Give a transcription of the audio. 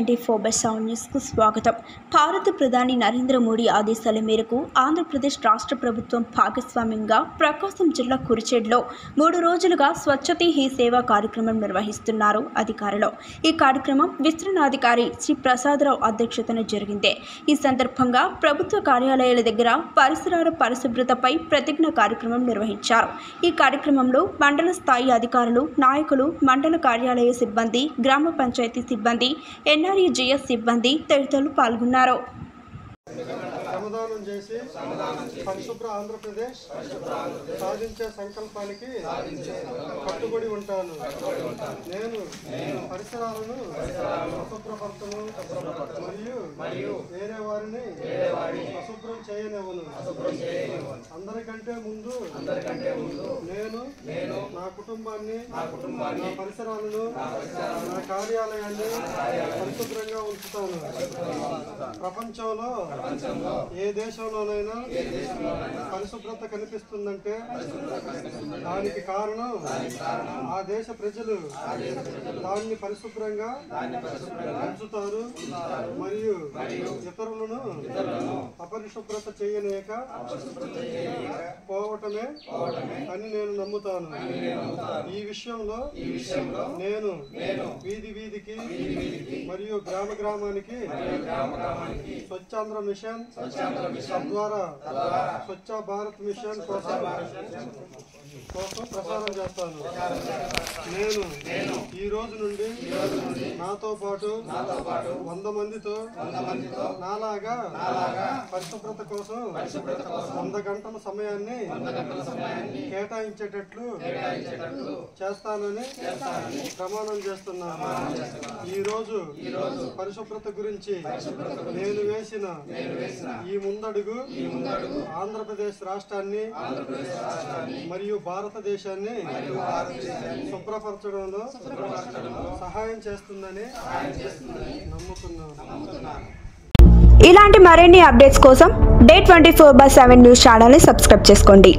Day24/7 న్యూస్కు స్వాగతం. భారత ప్రధాని నరేంద్ర మోడీ ఆదేశాల మేరకు ఆంధ్రప్రదేశ్ రాష్ట్ర ప్రభుత్వం భాగస్వామ్యంగా ప్రకాశం జిల్లా కురిచేడులో 3 రోజులుగా స్వచ్ఛతే హీ సేవ కార్యక్రమం నిర్వహిస్తున్నారు అధికారులు. ఈ కార్యక్రమం విస్తరణాధికారి శ్రీ ప్రసాదరావు అధ్యక్షతన జరిగింది. ఈ సందర్భంగా ప్రభుత్వ కార్యాలయాల దగ్గర పరిసరాల పరిశుభ్రతపై ప్రతిజ్ఞ కార్యక్రమం నిర్వహించారు. ఈ కార్యక్రమంలో మండల స్థాయి అధికారులు, నాయకులు, మండల కార్యాలయ సిబ్బంది, గ్రామ పంచాయతీ సిబ్బంది, NREGS సిబ్బంది తదితరులు పాల్గొన్నారు. శ్రమదానం చేసి పరిశుభ్ర ఆంధ్రప్రదేశ్ సాధించే సంకల్పానికి కట్టుబడి ఉంటాను. నేను పరిసరాలను అశుభ్రపరచను మరియు వేరే వారిని అశుభ్రం చేయనివ్వను. అందరికంటే ముందు నేను నా కుటుంబాన్ని, నా పరిసరాలను, నా కార్యాలయాన్ని పరిశుభ్రంగా ఉంచుతాను. ప్రపంచంలో ఏ దేశంలోనైనా పరిశుభ్రత కనిపిస్తుందంటే దానికి కారణం ఆ దేశ ప్రజలు దాన్ని పరిశుభ్రంగా ఉంచుతారు మరియు ఇతరులను అపరిశుభ్రత చేయలేక పోవటమే అని నేను నమ్ముతాను. ఈ విషయంలో నేను వీధి వీధికి మరియు గ్రామ గ్రామానికి స్వచ్ఛాంధ్ర మిషన్ తద్వారా స్వచ్ఛ భారత్ మిషన్ కోసం ప్రసారం చేస్తాను. నేను ఈ రోజు నుండి నాతో పాటు 100 మందితో నాలాగా పరిశుభ్రత కోసం 100 గంటల సమయాన్ని కేటాయించేటట్లు చేస్తానని ప్రమాణం చేస్తున్నాను. ఈ రోజు పరిశుభ్రత గురించి నేను వేసిన ఈ ముందడుగు ఆంధ్రప్రదేశ్ రాష్ట్రాన్ని మరియు భారతదేశాన్ని శుభ్రపరచడంలో సహాయం చేస్తుందని నమ్ముతున్నాను. ఇలాంటి మరిన్ని అప్డేట్స్ కోసం Day24/7 న్యూస్ ఛానల్ని సబ్స్క్రైబ్ చేసుకోండి.